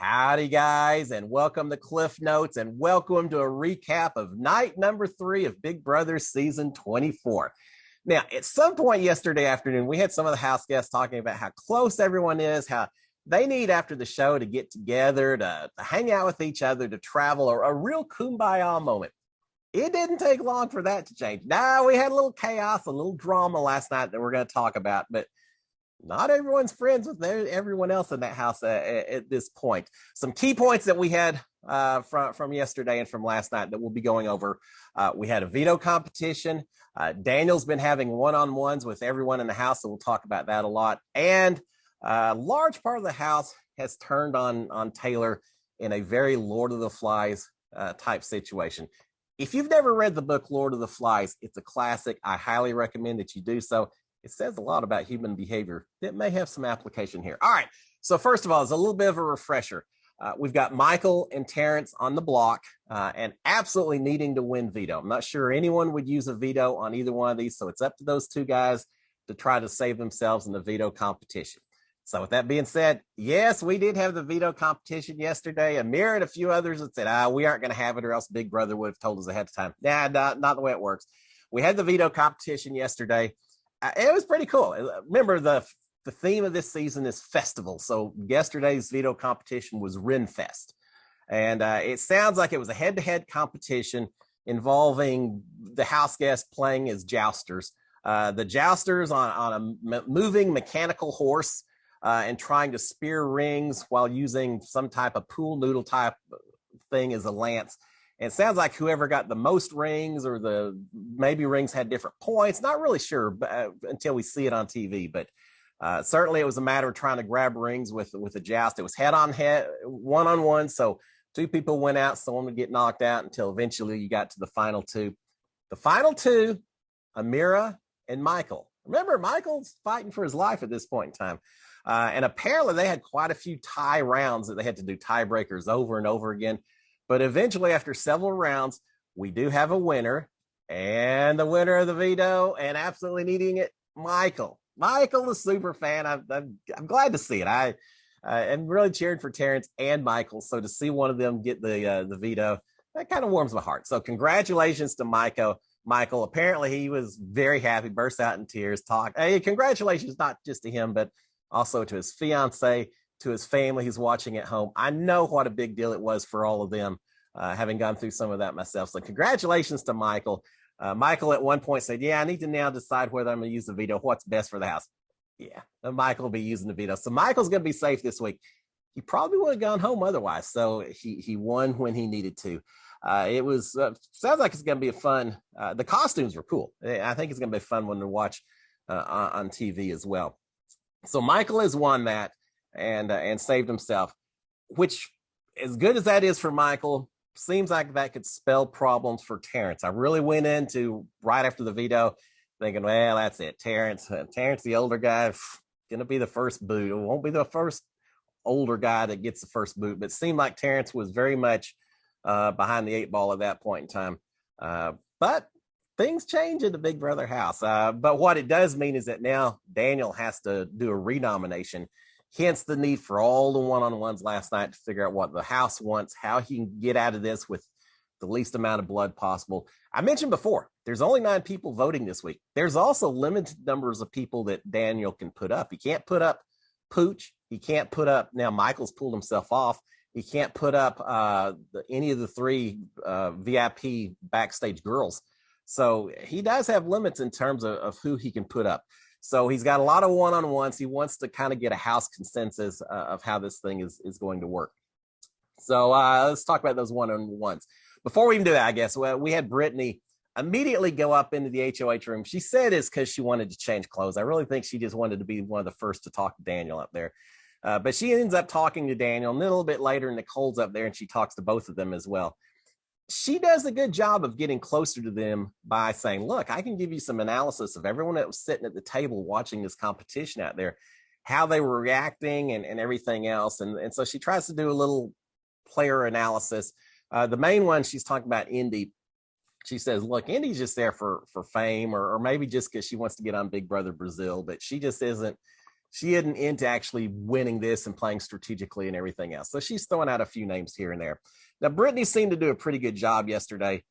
Howdy, guys, and welcome to Cliff Notes, and welcome to a recap of night number 3 of Big Brother season 24. Now, at some point yesterday afternoon, we had some of the house guests talking about how close everyone is, how they need after the show to get together, to hang out with each other, to travel, or a real kumbaya moment. It didn't take long for that to change. Now, we had a little chaos, a little drama last night that we're going to talk about, but not everyone's friends with everyone else in that house at this point. Some key points that we had from yesterday and from last night that we'll be going over. We had a veto competition. Daniel's been having one-on-ones with everyone in the house, so we'll talk about that a lot. And a large part of the house has turned on Taylor in a very Lord of the Flies type situation. If you've never read the book Lord of the Flies, it's a classic. I highly recommend that you do so. It says a lot about human behavior that may have some application here. All right. So first of all, as a little bit of a refresher, we've got Michael and Terrence on the block and absolutely needing to win veto. I'm not sure anyone would use a veto on either one of these. So it's up to those two guys to try to save themselves in the veto competition. So with that being said, yes, we did have the veto competition yesterday. Amir and a few others that said, we aren't going to have it or else Big Brother would have told us ahead of time. Nah, not the way it works. We had the veto competition yesterday. It was pretty cool. Remember, the theme of this season is festival. So yesterday's veto competition was Renfest. And it sounds like it was a head-to-head competition involving the house guests playing as jousters. The jousters on a moving mechanical horse and trying to spear rings while using some type of pool noodle type thing as a lance. And it sounds like whoever got the most rings or maybe rings had different points. Not really sure until we see it on TV. But certainly it was a matter of trying to grab rings with a joust. It was head-on-head, one-on-one. So two people went out. Someone would get knocked out until eventually you got to the final two. The final two, Amira and Michael. Remember, Michael's fighting for his life at this point in time. And apparently they had quite a few tie rounds that they had to do tiebreakers over and over again. But eventually, after several rounds, we do have a winner. And the winner of the veto and absolutely needing it, Michael. Michael, the super fan. I'm glad to see it. I'm really cheering for Terrence and Michael. So to see one of them get the veto, that kind of warms my heart. So congratulations to Michael. Apparently, he was very happy, burst out in tears, Hey, congratulations, not just to him, but also to his fiance, to his family who's watching at home. I know what a big deal it was for all of them, having gone through some of that myself. So congratulations to Michael. Michael at one point said, I need to now decide whether I'm going to use the veto. What's best for the house? Yeah, Michael will be using the veto. So Michael's going to be safe this week. He probably would have gone home otherwise. So he won when he needed to. It was sounds like it's going to be a fun. The costumes were cool. I think it's going to be a fun one to watch on TV as well. So Michael has won that and saved himself, which, as good as that is for Michael, seems like that could spell problems for Terrence. I really went into right after the veto thinking, well, that's it. Terrence, the older guy, going to be the first boot. It won't be the first older guy that gets the first boot, but it seemed like Terrence was very much behind the 8 ball at that point in time. But things change in the Big Brother house. But what it does mean is that now Daniel has to do a renomination. Hence the need for all the one-on-ones last night to figure out what the house wants, how he can get out of this with the least amount of blood possible. I mentioned before, there's only 9 people voting this week. There's also limited numbers of people that Daniel can put up. He can't put up Pooch. He can't put up, now Michael's pulled himself off. He can't put up any of the 3 VIP backstage girls. So he does have limits in terms of who he can put up. So he's got a lot of one-on-ones. He wants to kind of get a house consensus of how this thing is going to work. So let's talk about those one-on-ones. Before we even do that, I guess, we had Brittany immediately go up into the HOH room. She said it's because she wanted to change clothes. I really think she just wanted to be one of the first to talk to Daniel up there. But she ends up talking to Daniel. And then a little bit later, Nicole's up there and she talks to both of them as well. She does a good job of getting closer to them by saying, look, I can give you some analysis of everyone that was sitting at the table watching this competition out there, how they were reacting and everything else. And so she tries to do a little player analysis. The main one, she's talking about Indy. She says, look, Indy's just there for fame or maybe just because she wants to get on Big Brother Brazil, but she just isn't she isn't into actually winning this and playing strategically and everything else. So she's throwing out a few names here and there. Now, Brittany seemed to do a pretty good job yesterday.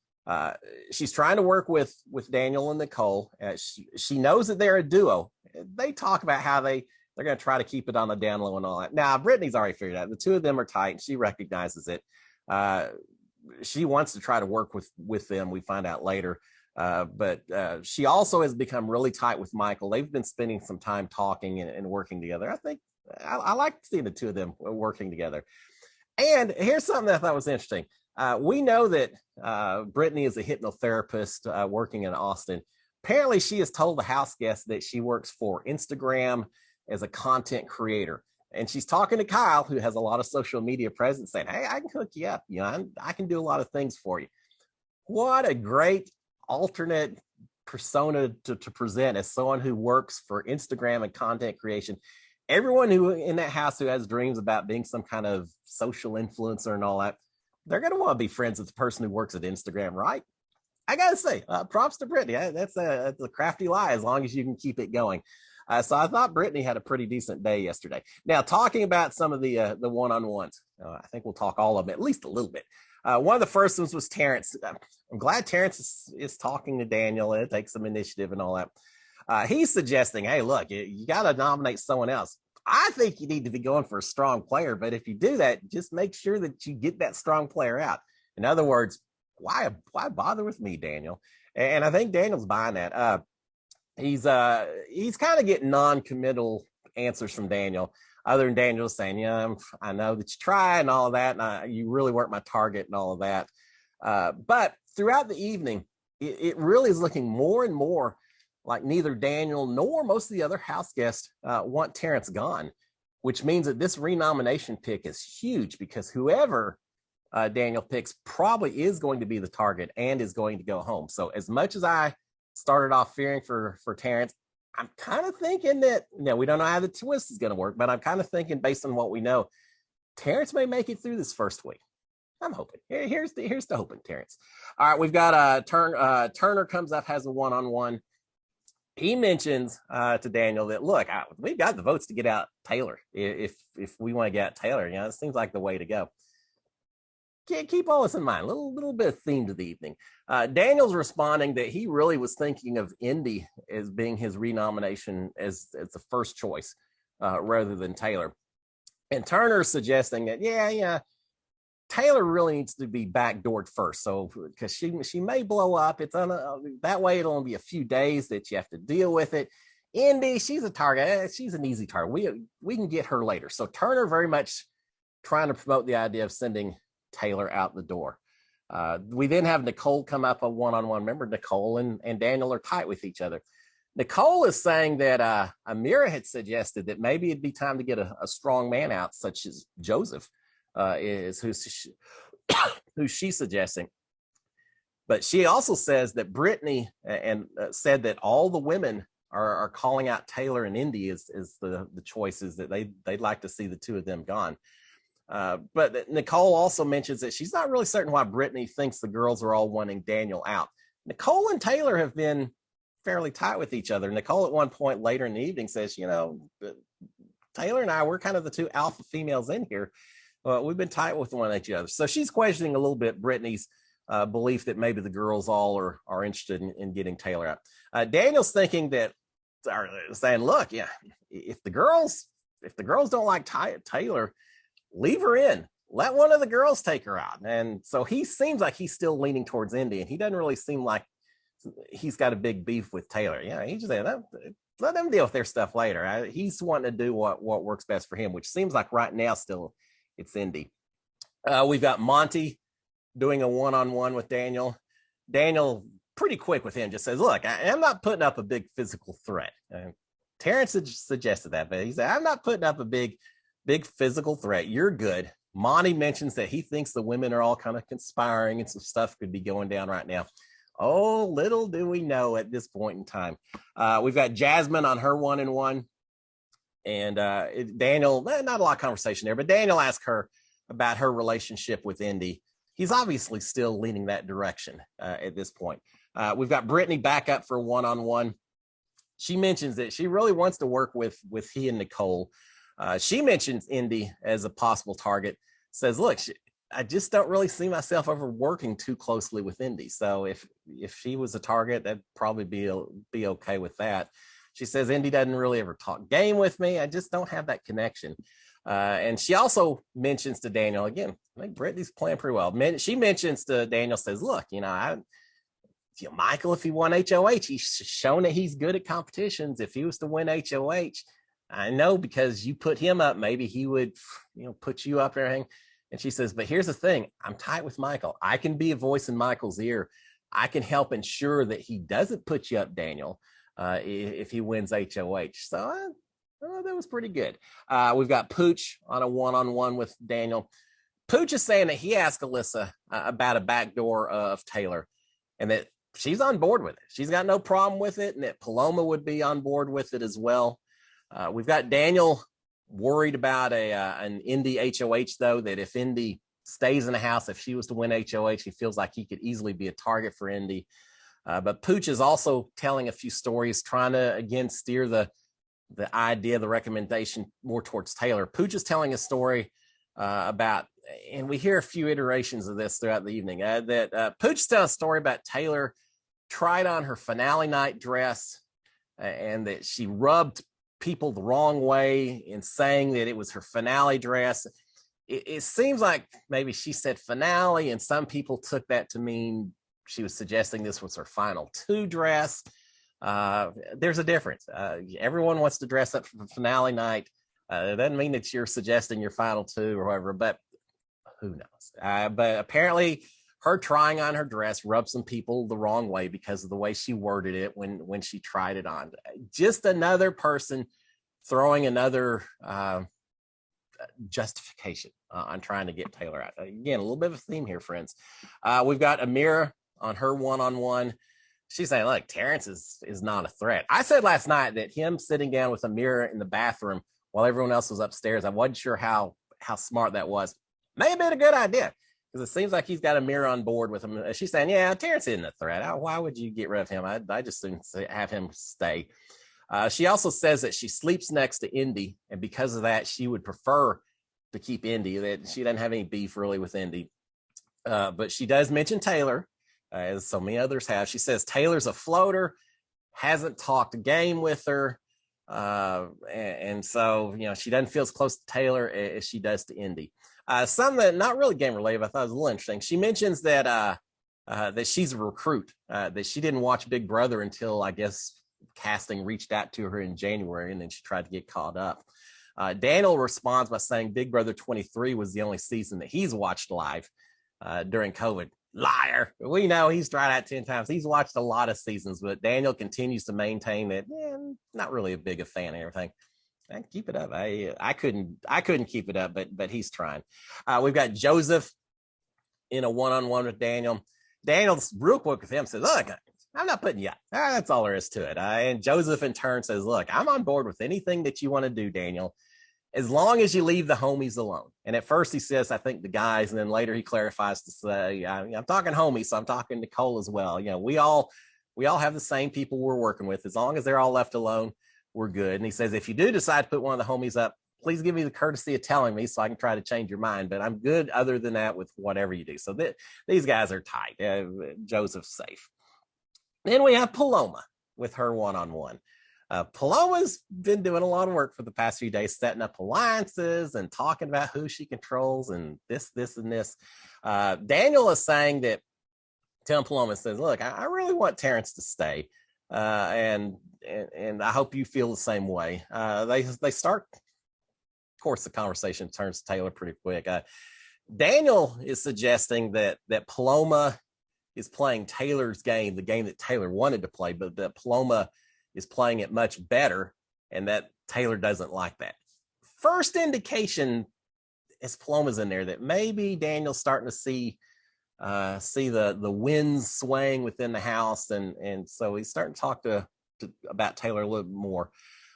She's trying to work with Daniel and Nicole. She knows that they're a duo. They talk about how they're going to try to keep it on the down low and all that. Now, Brittany's already figured out the two of them are tight, and she recognizes it. She wants to try to work with them. We find out later. But she also has become really tight with Michael. They've been spending some time talking and working together. I think I like seeing the two of them working together. And here's something that I thought was interesting. We know that Brittany is a hypnotherapist working in Austin. Apparently, she has told the house guest that she works for Instagram as a content creator. And she's talking to Kyle, who has a lot of social media presence, saying, hey, I can hook you up. I can do a lot of things for you. What a great alternate persona to present as someone who works for Instagram and content creation. Everyone who in that house who has dreams about being some kind of social influencer and all that, they're going to want to be friends with the person who works at Instagram, right? I got to say, props to Brittany. That's a crafty lie as long as you can keep it going. So I thought Brittany had a pretty decent day yesterday. Now, talking about some of the one-on-ones, I think we'll talk all of them, at least a little bit. One of the first ones was Terrence. I'm glad Terrence is talking to Daniel and take some initiative and all that. He's suggesting, hey, look, you got to nominate someone else. I think you need to be going for a strong player, but if you do that, just make sure that you get that strong player out. In other words, why bother with me, Daniel? And I think Daniel's buying that. He's kind of getting non-committal answers from Daniel, other than Daniel saying, yeah, I know that you try and all of that, and you really weren't my target and all of that. But throughout the evening, it really is looking more and more like neither Daniel nor most of the other house guests want Terrence gone, which means that this renomination pick is huge because whoever Daniel picks probably is going to be the target and is going to go home. So as much as I started off fearing for Terrence, I'm kind of thinking that, we don't know how the twist is going to work, but I'm kind of thinking based on what we know, Terrence may make it through this first week. I'm hoping. Here's the hoping, Terrence. All right, we've got Turner comes up, has a one-on-one. He mentions to Daniel that, look, we've got the votes to get out Taylor. If we want to get out Taylor, it seems like the way to go. Keep all this in mind. A little bit of theme to the evening. Daniel's responding that he really was thinking of Indy as being his renomination as the first choice rather than Taylor. And Turner's suggesting that, Taylor really needs to be backdoored first. So because she may blow up. It's that way it'll only be a few days that you have to deal with it. Indy, she's a target. She's an easy target. We can get her later. So Turner very much trying to promote the idea of sending Taylor out the door. We then have Nicole come up a one-on-one. Remember, Nicole and Daniel are tight with each other. Nicole is saying that Amira had suggested that maybe it'd be time to get a strong man out, such as Joseph is who she's suggesting. But she also says that Brittany and said that all the women are calling out Taylor and Indy as the choices that they'd like to see the two of them gone. But Nicole also mentions that she's not really certain why Brittany thinks the girls are all wanting Daniel out. Nicole and Taylor have been fairly tight with each other. Nicole at one point later in the evening says, Taylor and I, we're kind of the two alpha females in here. We've been tight with one another. So she's questioning a little bit Brittany's belief that maybe the girls all are interested in getting Taylor out. Daniel's thinking that, saying, look, if the girls don't like Taylor, leave her in. Let one of the girls take her out. And so he seems like he's still leaning towards Indy, and he doesn't really seem like he's got a big beef with Taylor. He's just saying, let them deal with their stuff later. He's wanting to do what works best for him, which seems like right now still it's Indy. We've got Monty doing a one-on-one with Daniel. Daniel, pretty quick with him, just says, look, I'm not putting up a big physical threat. Terrence suggested that, but he said, I'm not putting up a big physical threat. You're good. Monty mentions that he thinks the women are all kind of conspiring and some stuff could be going down right now. Oh, little do we know at this point in time. We've got Jasmine on her one-on-one. And Daniel, not a lot of conversation there, but Daniel asked her about her relationship with Indy. He's obviously still leaning that direction at this point. We've got Brittany back up for one-on-one. she mentions that she really wants to work with he and Nicole. She mentions Indy as a possible target. Says, look, I just don't really see myself ever working too closely with Indy. So if she was a target, that'd probably be okay with that. She says Indy doesn't really ever talk game with me. I just don't have that connection. And she also mentions to Daniel, again, I think Brittany's playing pretty well. She mentions to Daniel, says, look, Michael, if he won HOH, he's shown that he's good at competitions. If he was to win HOH, I know because you put him up, maybe he would, put you up there. And she says, but here's the thing. I'm tight with Michael. I can be a voice in Michael's ear. I can help ensure that he doesn't put you up, Daniel, if he wins HOH. So that was pretty good. We've got Pooch on a one-on-one with Daniel. Pooch is saying that he asked Alyssa about a backdoor of Taylor and that she's on board with it. She's got no problem with it, and that Ploma would be on board with it as well. We've got Daniel worried about an Indy HOH, though, that if Indy stays in the house, if she was to win HOH, he feels like he could easily be a target for Indy. But Pooch is also telling a few stories, trying to, again, steer the idea, the recommendation more towards Taylor. Pooch is telling a story about, and we hear a few iterations of this throughout the evening, that Pooch tells a story about Taylor tried on her finale night dress and that she rubbed people the wrong way in saying that it was her finale dress. It seems like maybe she said finale, and some people took that to mean she was suggesting this was her final two dress. There's a difference. Everyone wants to dress up for finale night. It doesn't mean that you're suggesting your final two or whatever, but who knows? But apparently her trying on her dress rubbed some people the wrong way because of the way she worded it when she tried it on. Just another person throwing another justification on trying to get Taylor out. Again, a little bit of a theme here, friends. We've got Amira on her one-on-one. She's saying, look, Terrence is not a threat. I said last night that him sitting down with Amira in the bathroom while everyone else was upstairs, I wasn't sure how smart that was. May have been a good idea, because it seems like he's got Amira on board with him. She's saying, yeah, Terrence isn't a threat. Why would you get rid of him? I just have him stay. She also says that she sleeps next to Indy, and because of that, she would prefer to keep Indy, that she doesn't have any beef really with Indy. But she does mention Taylor, as so many others have. She says Taylor's a floater, hasn't talked a game with her. And so, she doesn't feel as close to Taylor as she does to Indy. Something that not really game related, I thought was a little interesting. She mentions that that she's a recruit, that she didn't watch Big Brother until, I guess, casting reached out to her in January, and then she tried to get caught up. Daniel responds by saying Big Brother 23 was the only season that he's watched live during COVID. Liar. We know he's tried out 10 times. He's watched a lot of seasons, but Daniel continues to maintain that not really a big a fan of everything. And keep it up. I couldn't keep it up, but he's trying. We've got Joseph in a one-on-one with Daniel. Daniel's real quick with him, says, look, I'm not putting you up. That's all there is to it. And Joseph in turn says, look, I'm on board with anything that you want to do, Daniel, as long as you leave the homies alone. And at first he says, I think the guys, and then later he clarifies to say, I'm talking homies, so I'm talking Nicole as well. We all have the same people we're working with. As long as they're all left alone, we're good. And he says, if you do decide to put one of the homies up, please give me the courtesy of telling me so I can try to change your mind. But I'm good other than that with whatever you do. So these guys are tight. Joseph's safe. Then we have Ploma with her one-on-one. Paloma's been doing a lot of work for the past few days, setting up alliances and talking about who she controls and this, and this. Daniel is saying that, telling Ploma, says, look, I really want Terrence to stay. And I hope you feel the same way. They start, of course, the conversation turns to Taylor pretty quick. Daniel is suggesting that Ploma is playing Taylor's game, the game that Taylor wanted to play, but that Ploma is playing it much better, and that Taylor doesn't like that. First indication is Ploma's in there that maybe Daniel's starting to see the winds swaying within the house, and so he's starting to talk about Taylor a little bit more.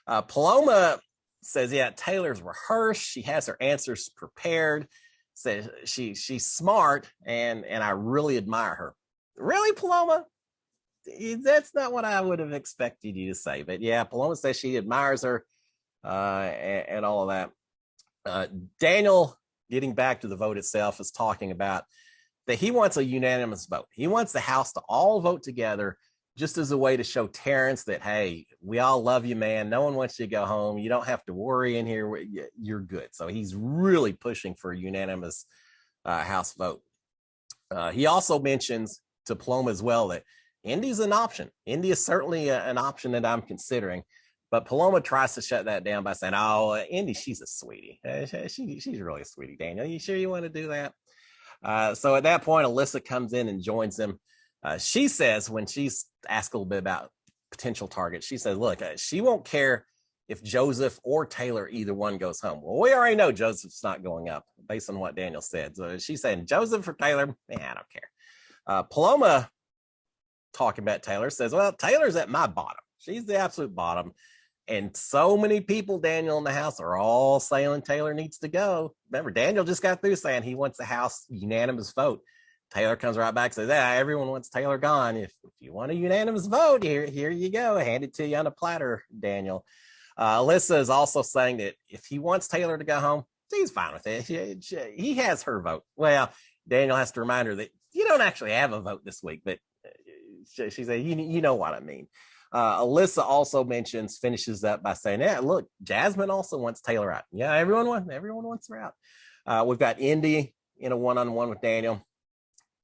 Ploma says, yeah, Taylor's rehearsed. She has her answers prepared. Says she's smart, and I really admire her. Really, Ploma? that's not what I would have expected you to say. But yeah, Ploma says she admires her and all of that. Daniel, getting back to the vote itself, is talking about that he wants a unanimous vote. He wants the House to all vote together just as a way to show Terrence that, hey, we all love you, man. No one wants you to go home. You don't have to worry in here. You're good. So he's really pushing for a unanimous House vote. He also mentions to Ploma as well that Indy's an option. Indy is certainly an option that I'm considering. But Ploma tries to shut that down by saying, oh, Indy, she's a sweetie. She's really a sweetie, Daniel. You sure you want to do that? So at that point, Alyssa comes in and joins them. She says, when she's asked a little bit about potential targets, she says, look, she won't care if Joseph or Taylor, either one, goes home. Well, we already know Joseph's not going up based on what Daniel said. So she's saying Joseph or Taylor, I don't care. Ploma, talking about Taylor, says, well, Taylor's at my bottom. She's the absolute bottom. And so many people, Daniel, in the House are all saying Taylor needs to go. Remember, Daniel just got through saying he wants the House unanimous vote. Taylor comes right back and says, yeah, everyone wants Taylor gone. If you want a unanimous vote, here you go. Hand it to you on a platter, Daniel. Alyssa is also saying that if he wants Taylor to go home, he's fine with it. He has her vote. Well, Daniel has to remind her that you don't actually have a vote this week, but she said, you know what I mean. Alyssa also finishes up by saying, yeah, look, Jasmine also wants Taylor out. Yeah, everyone wants her out. We've got Indy in a one-on-one with Daniel.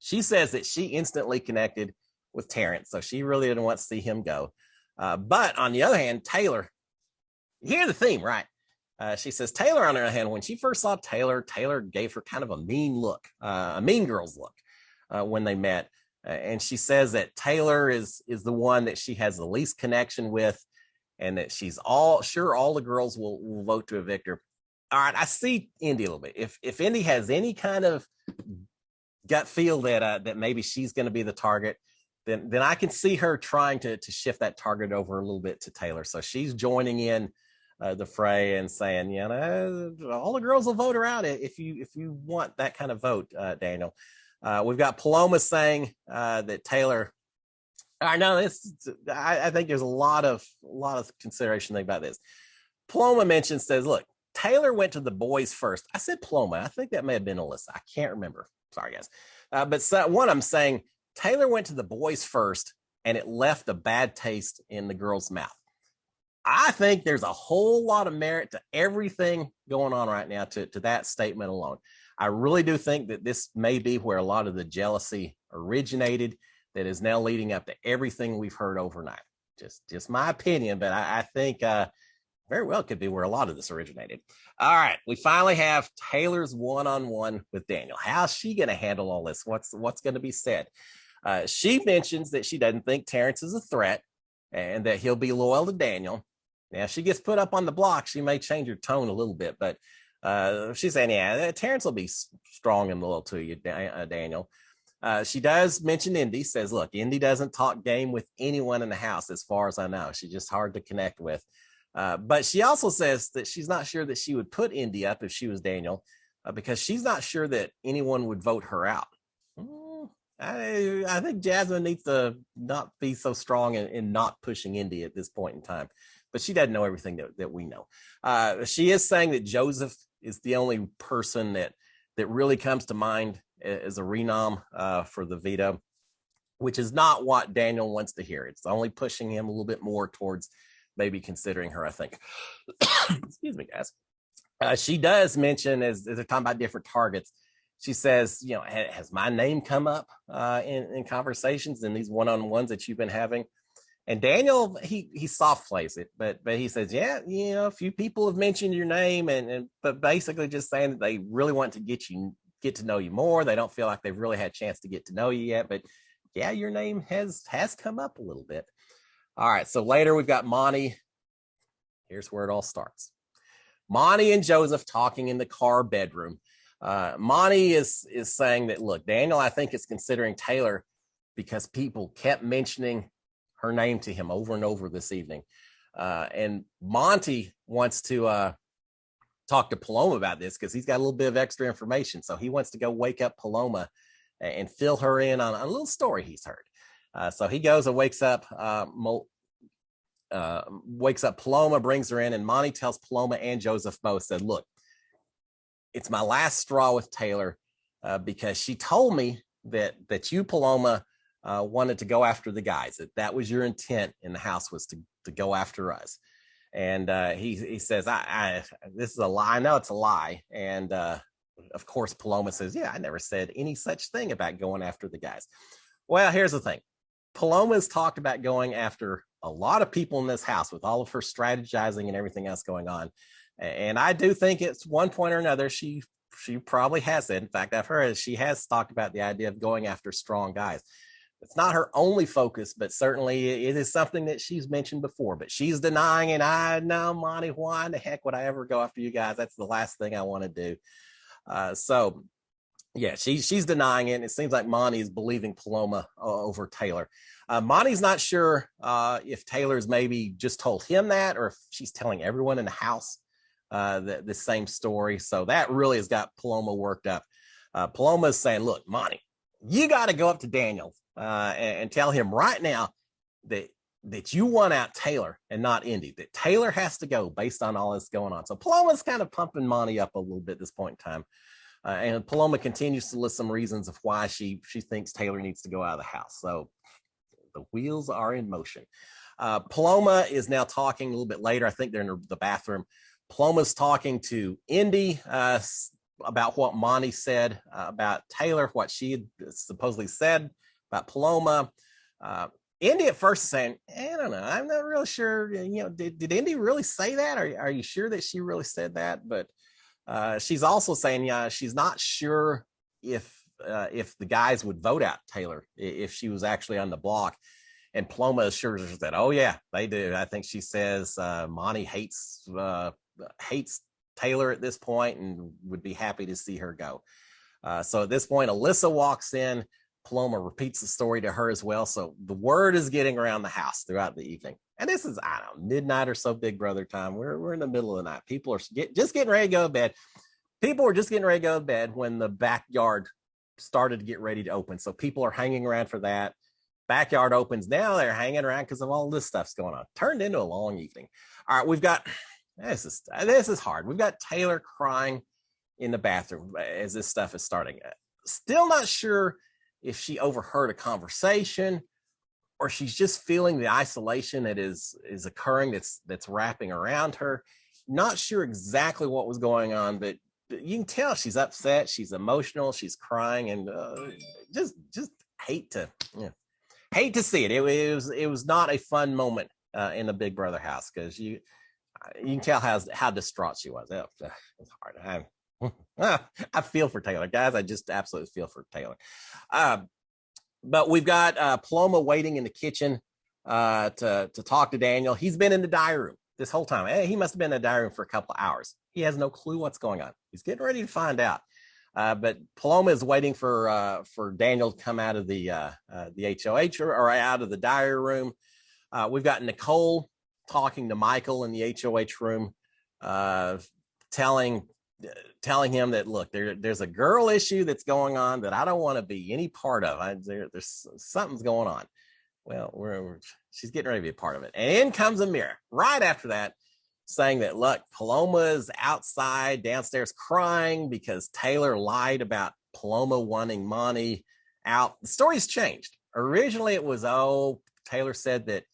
She says that she instantly connected with Terrence, so she really didn't want to see him go. But on the other hand, Taylor, you hear the theme, right? She says Taylor, on the other hand, when she first saw Taylor gave her kind of a mean look, a mean girl's look when they met. And she says that Taylor is the one that she has the least connection with, and that she's all the girls will vote to evict her. All right, I see Indy a little bit. If Indy has any kind of gut feel that maybe she's going to be the target, then I can see her trying to shift that target over a little bit to Taylor. So she's joining in the fray and saying, you know, all the girls will vote her out if you want that kind of vote, Daniel. We've got Ploma saying that Taylor. I know this. I think there's a lot of consideration about this. Ploma says, look, Taylor went to the boys first. I said Ploma. I think that may have been Alyssa. I can't remember. Sorry, guys. I'm saying Taylor went to the boys first, and it left a bad taste in the girl's mouth. I think there's a whole lot of merit to everything going on right now to that statement alone. I really do think that this may be where a lot of the jealousy originated that is now leading up to everything we've heard overnight. Just my opinion, but I think very well could be where a lot of this originated. All right, we finally have Taylor's one-on-one with Daniel. How's she going to handle all this? What's going to be said? She mentions that she doesn't think Terrence is a threat and that he'll be loyal to Daniel. Now, if she gets put up on the block, she may change her tone a little bit, but she's saying, yeah, Terrence will be strong and loyal to you, Daniel. She does mention Indy, says, look, Indy doesn't talk game with anyone in the house, as far as I know. She's just hard to connect with. But she also says that she's not sure that she would put Indy up if she was Daniel, because she's not sure that anyone would vote her out. I think Jasmine needs to not be so strong in not pushing Indy at this point in time. But she doesn't know everything that we know. She is saying that Joseph is the only person that really comes to mind as a renom for the veto, which is not what Daniel wants to hear. It's only pushing him a little bit more towards maybe considering her, I think. Excuse me, guys. She does mention, as they're talking about different targets, she says, you know, has my name come up in conversations in these one-on-ones that you've been having? And Daniel, he soft plays it, but he says, yeah, you know, a few people have mentioned your name, but basically just saying that they really want to get to know you more. They don't feel like they've really had a chance to get to know you yet, but yeah, your name has come up a little bit. All right, so later we've got Monty. Here's where it all starts. Monty and Joseph talking in the car bedroom. Monty is saying that, look, Daniel, I think, is considering Taylor because people kept mentioning her name to him over and over this evening. And Monty wants to talk to Ploma about this because he's got a little bit of extra information. So he wants to go wake up Ploma and fill her in on a little story he's heard. So he goes and wakes up Ploma, brings her in, and Monty tells Ploma and Joseph both, said, look, it's my last straw with Taylor because she told me that you, Ploma, wanted to go after the guys, that was your intent in the house, was to go after us. And he says, this is a lie. No, it's a lie. And of course, Ploma says, yeah, I never said any such thing about going after the guys. Well, here's the thing. Paloma's talked about going after a lot of people in this house with all of her strategizing and everything else going on. And I do think it's one point or another, she probably has it. In fact, I've heard she has talked about the idea of going after strong guys. It's not her only focus, but certainly it is something that she's mentioned before, but she's denying it. I know, Monty, why in the heck would I ever go after you guys? That's the last thing I want to do. So yeah, she's denying it. And it seems like Monty is believing Ploma over Taylor. Monty's not sure if Taylor's maybe just told him that, or if she's telling everyone in the house the same story. So that really has got Ploma worked up. Ploma is saying, look, Monty, you got to go up to Daniel and tell him right now that you want out Taylor and not Indy, that Taylor has to go based on all this going on. So Paloma's kind of pumping Monty up a little bit at this point in time. And Ploma continues to list some reasons of why she thinks Taylor needs to go out of the house. So the wheels are in motion. Ploma is now talking a little bit later. I think they're in the bathroom. Ploma's talking to Indy about what Monty said about Taylor, what she had supposedly said about Ploma. Indy at first is saying, I don't know, I'm not really sure. Did Indy really say that? Are you sure that she really said that? But she's also saying, yeah, she's not sure if the guys would vote out Taylor if she was actually on the block. And Ploma assures her that, oh yeah, they do. I think she says Monty hates Taylor at this point and would be happy to see her go. So at this point, Alyssa walks in. Ploma repeats the story to her as well. So the word is getting around the house throughout the evening. And this is, I don't know, midnight or so, Big Brother time. We're in the middle of the night. People are just getting ready to go to bed. People were just getting ready to go to bed when the backyard started to get ready to open. So people are hanging around for that. Backyard opens. Now they're hanging around because of all this stuff's going on. Turned into a long evening. All right, we've got, this is hard. We've got Taylor crying in the bathroom as this stuff is starting. Still not sure if she overheard a conversation or she's just feeling the isolation that is occurring that's wrapping around her. Not sure exactly what was going on, but you can tell she's upset, she's emotional, she's crying, and just hate to see it. It was not a fun moment in the Big Brother house, because you can tell how distraught she was. It's hard. I feel for Taylor, guys. I just absolutely feel for Taylor. But we've got Ploma waiting in the kitchen to talk to Daniel. He's been in the diary room this whole time. He must have been in the diary room for a couple of hours. He has no clue what's going on. He's getting ready to find out. But Ploma is waiting for Daniel to come out of the HOH or out of the diary room. We've got Nicole talking to Michael in the HOH room, telling him that, look, there's a girl issue that's going on that I don't want to be any part of. There's something's going on. Well, she's getting ready to be a part of it. And in comes Amira right after that, saying that, look, Ploma is outside downstairs crying because Taylor lied about Ploma wanting Monty out. The story's changed. Originally it was, Taylor said that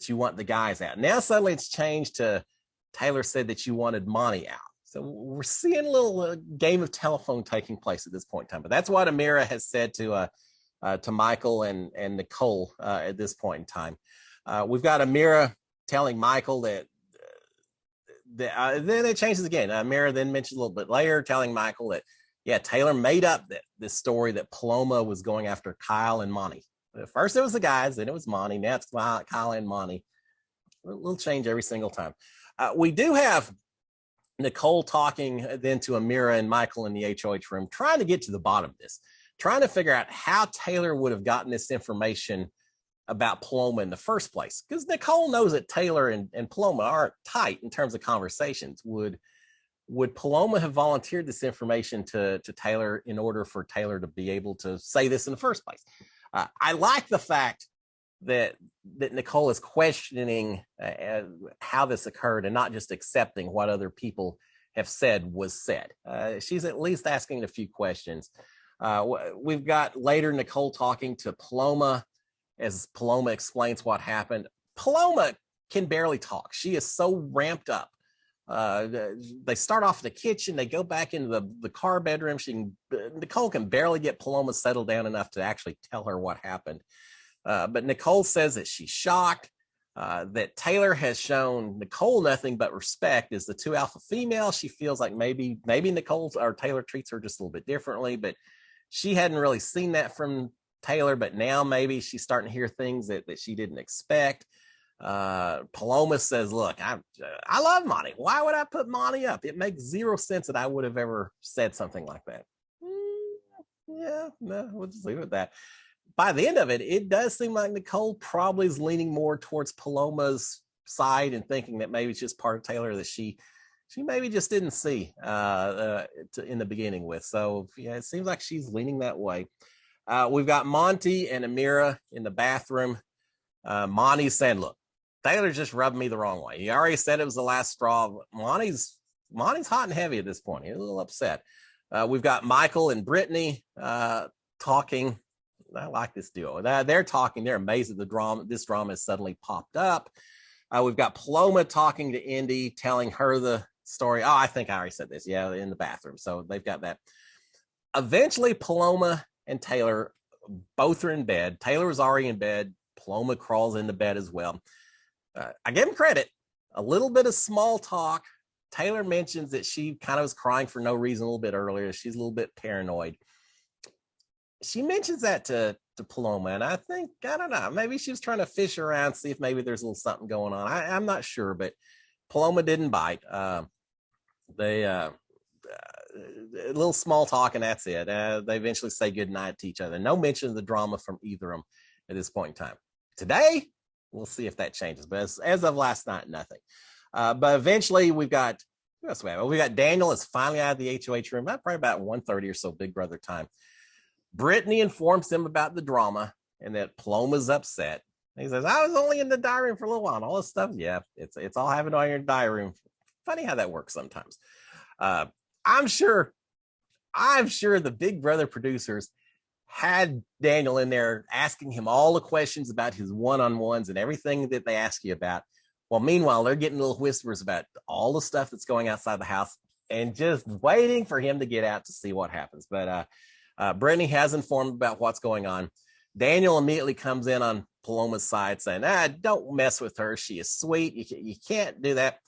you want the guys out. Now suddenly it's changed to Taylor said that you wanted Monty out. So we're seeing a little game of telephone taking place at this point in time. But that's what Amira has said to Michael and Nicole at this point in time. We've got Amira telling Michael that then it changes again. Amira then mentions a little bit later, telling Michael that, yeah, Taylor made up this story that Ploma was going after Kyle and Monty. First it was the guys, then it was Monty. Now it's Kyle and Monty. A little change every single time. We do have Nicole talking then to Amira and Michael in the HOH room, trying to get to the bottom of this, trying to figure out how Taylor would have gotten this information about Ploma in the first place. Because Nicole knows that Taylor and Ploma aren't tight in terms of conversations. Would Ploma have volunteered this information to Taylor in order for Taylor to be able to say this in the first place? I like the fact that Nicole is questioning how this occurred and not just accepting what other people have said was said. She's at least asking a few questions. We've got later Nicole talking to Ploma as Ploma explains what happened. Ploma can barely talk. She is so ramped up. They start off in the kitchen. They go back into the car bedroom. Nicole can barely get Ploma settled down enough to actually tell her what happened. But Nicole says that she's shocked, that Taylor has shown Nicole nothing but respect as the two alpha females. She feels like maybe Nicole or Taylor treats her just a little bit differently, but she hadn't really seen that from Taylor. But now maybe she's starting to hear things that she didn't expect. Ploma says, look, I love Monty. Why would I put Monty up? It makes zero sense that I would have ever said something like that. Yeah, no, we'll just leave it at that. By the end of it, it does seem like Nicole probably is leaning more towards Paloma's side and thinking that maybe it's just part of Taylor that she maybe just didn't see in the beginning with. So yeah, it seems like she's leaning that way. We've got Monty and Amira in the bathroom. Monty's saying, look, Taylor just rubbed me the wrong way. He already said it was the last straw. Monty's hot and heavy at this point. He's a little upset. We've got Michael and Brittany talking. I like this duo. They're talking. They're amazed at the drama. This drama has suddenly popped up. We've got Ploma talking to Indy, telling her the story. Oh, I think I already said this. Yeah, in the bathroom. So they've got that. Eventually, Ploma and Taylor both are in bed. Taylor was already in bed. Ploma crawls into bed as well. I give him credit. A little bit of small talk. Taylor mentions that she kind of was crying for no reason a little bit earlier. She's a little bit paranoid. She mentions that to Ploma, and I think, I don't know, maybe she was trying to fish around, see if maybe there's a little something going on. I'm not sure, but Ploma didn't bite. They a little small talk, and that's it. They eventually say goodnight to each other. No mention of the drama from either of them at this point in time. Today, we'll see if that changes, but as of last night, nothing. But eventually, we've got Daniel is finally out of the HOH room, probably about 1:30 or so, Big Brother time. Brittany informs him about the drama and that Ploma's upset. He says, I was only in the diary room for a little while and all this stuff. Yeah, it's all having on your diary room. Funny how that works sometimes. I'm sure the Big Brother producers had Daniel in there asking him all the questions about his one-on-ones and everything that they ask you about. Well, meanwhile, they're getting little whispers about all the stuff that's going outside the house and just waiting for him to get out to see what happens. But Brittany has informed about what's going on. Daniel immediately comes in on Paloma's side saying, don't mess with her. She is sweet. You can't do that.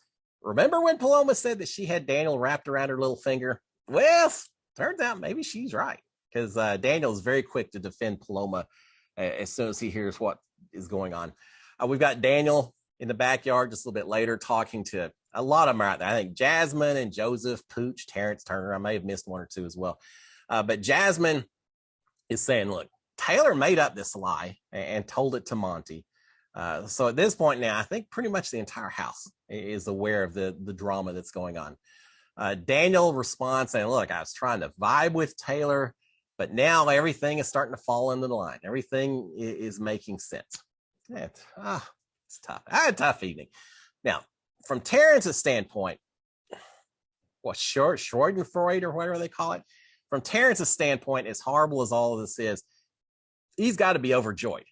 Remember when Ploma said that she had Daniel wrapped around her little finger? Well, turns out maybe she's right, because Daniel is very quick to defend Ploma as soon as he hears what is going on. We've got Daniel in the backyard just a little bit later talking to a lot of them out there. I think Jasmine and Joseph, Pooch, Terrence, Turner. I may have missed one or two as well. But Jasmine is saying, look, Taylor made up this lie and told it to Monty. So at this point now, I think pretty much the entire house is aware of the drama that's going on. Daniel responds saying, look, I was trying to vibe with Taylor, but now everything is starting to fall into the line. Everything is making sense. It's tough. I had a tough evening. Now, from Terrence's standpoint, Schadenfreude or whatever they call it, from Terrence's standpoint, as horrible as all of this is, he's got to be overjoyed.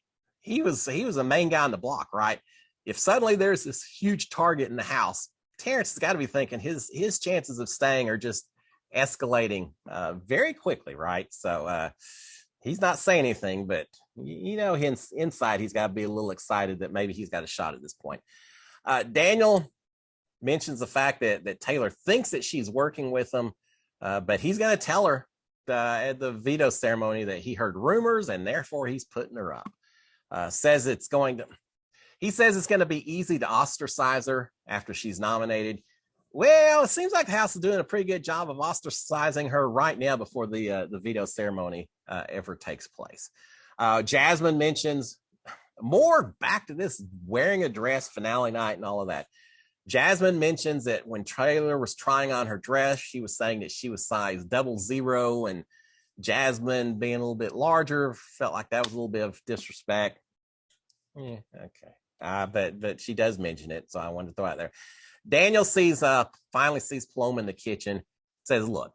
He was a main guy on the block, right? If suddenly there's this huge target in the house, Terrence has got to be thinking his chances of staying are just escalating very quickly, right? So he's not saying anything, but inside he's got to be a little excited that maybe he's got a shot at this point. Daniel mentions the fact that Taylor thinks that she's working with him, but he's going to tell her at the veto ceremony that he heard rumors and therefore he's putting her up. Says it's going to be easy to ostracize her after she's nominated. Well, it seems like the house is doing a pretty good job of ostracizing her right now before the veto ceremony ever takes place. Jasmine mentions more back to this wearing a dress finale night and all of that. Jasmine mentions that when Taylor was trying on her dress, she was saying that she was size 00, and Jasmine being a little bit larger felt like that was a little bit of disrespect. Yeah, okay. But she does mention it, so I wanted to throw it out there. Daniel finally sees Ploma in the kitchen, says, look,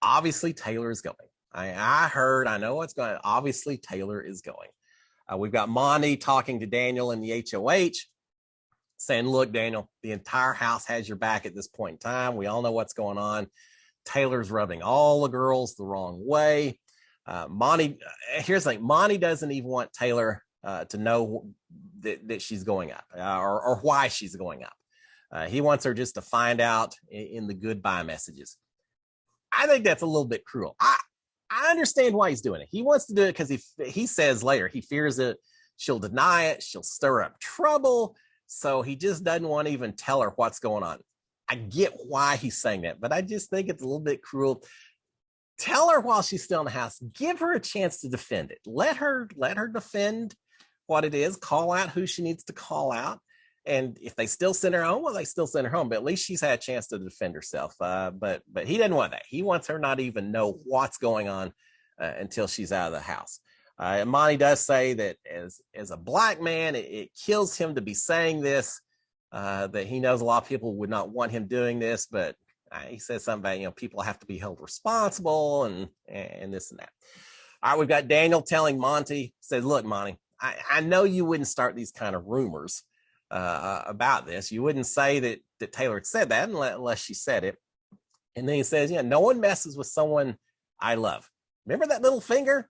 obviously Taylor is going. I know what's going on. Obviously Taylor is going. We've got Monty talking to Daniel in the HOH, saying, look, Daniel, the entire house has your back at this point in time. We all know what's going on. Taylor's rubbing all the girls the wrong way. Here's the thing. Monty doesn't even want Taylor to know that she's going up or why she's going up. He wants her just to find out in the goodbye messages. I think that's a little bit cruel. I understand why he's doing it. He wants to do it because he says later he fears that she'll deny it, she'll stir up trouble, so he just doesn't want to even tell her what's going on. I get why he's saying that, but I just think it's a little bit cruel. Tell her while she's still in the house. Give her a chance to defend it. Let her defend what it is. Call out who she needs to call out. And if they still send her home, well, they still send her home. But at least she's had a chance to defend herself. But he doesn't want that. He wants her not even know what's going on until she's out of the house. Monty does say that as a black man, it kills him to be saying this. That he knows a lot of people would not want him doing this, but he says something about, people have to be held responsible and this and that. All right, we've got Daniel telling Monty, says, look, Monty, I know you wouldn't start these kind of rumors about this. You wouldn't say that Taylor had said that unless she said it. And then he says, no one messes with someone I love. Remember that little finger?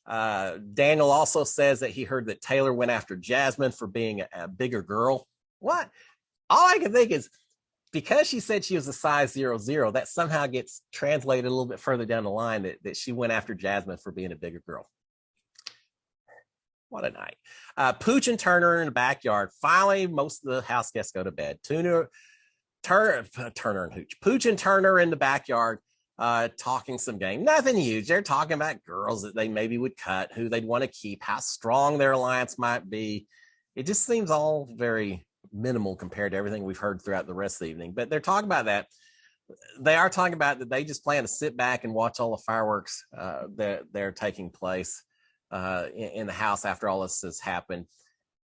Daniel also says that he heard that Taylor went after Jasmine for being a bigger girl. What? All I can think is because she said she was a size 00, that somehow gets translated a little bit further down the line that she went after Jasmine for being a bigger girl. What a night. Pooch and Turner in the backyard. Finally, most of the house guests go to bed. Turner and Hooch. Pooch and Turner in the backyard talking some game. Nothing huge. They're talking about girls that they maybe would cut, who they'd want to keep, how strong their alliance might be. It just seems all very minimal compared to everything we've heard throughout the rest of the evening. But they're talking about that. They are talking about that they just plan to sit back and watch all the fireworks that are taking place in the house after all this has happened.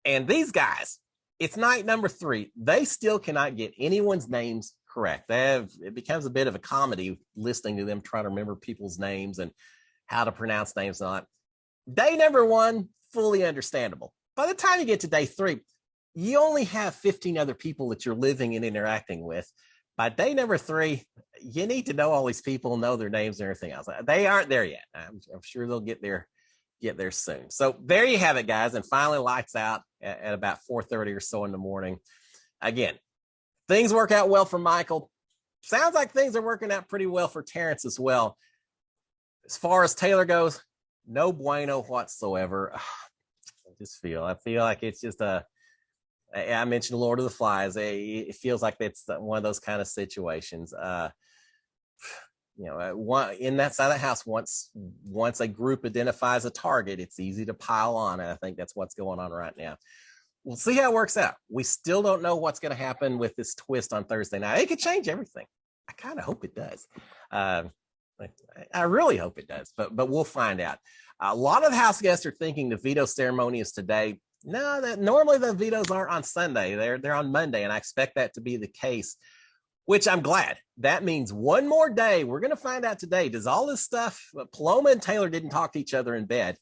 And these guys, it's night number 3. They still cannot get anyone's names correct. It becomes a bit of a comedy listening to them trying to remember people's names and how to pronounce names. Not day number 1, fully understandable. By the time you get to day 3, you only have 15 other people that you're living and interacting with. By day number 3, you need to know all these people, know their names and everything else. They aren't there yet. I'm sure they'll get there soon. So there you have it, guys. And finally lights out at about 4:30 or so in the morning. Again, things work out well for Michael. Sounds like things are working out pretty well for Terrence as well. As far as Taylor goes, no bueno whatsoever. I feel like it's just I mentioned Lord of the Flies. It feels like it's one of those kind of situations. In that side of the house, once a group identifies a target, it's easy to pile on. And I think that's what's going on right now. We'll see how it works out. We still don't know what's going to happen with this twist on Thursday night. It could change everything. I kind of hope it does. I really hope it does, but we'll find out. A lot of the house guests are thinking the veto ceremony is today. No, that normally the vetoes aren't on Sunday. They're on Monday, and I expect that to be the case, which I'm glad. That means one more day. We're going to find out today. Does all this stuff, Ploma and Taylor didn't talk to each other in bed.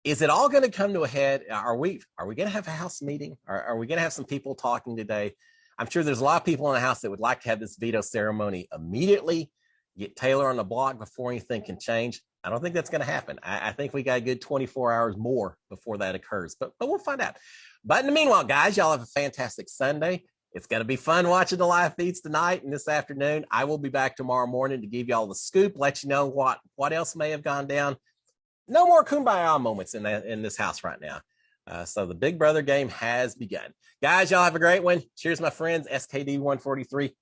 Is it all going to come to a head? Are we going to have a house meeting? Are we going to have some people talking today? I'm sure there's a lot of people in the house that would like to have this veto ceremony immediately, get Taylor on the block before anything can change. I don't think that's going to happen. I think we got a good 24 hours more before that occurs, but we'll find out. But in the meanwhile, guys, y'all have a fantastic Sunday. It's going to be fun watching the live feeds tonight and this afternoon. I will be back tomorrow morning to give y'all the scoop, let you know what else may have gone down. No more kumbaya moments in this house right now. So the Big Brother game has begun. Guys, y'all have a great one. Cheers, my friends. SKD 143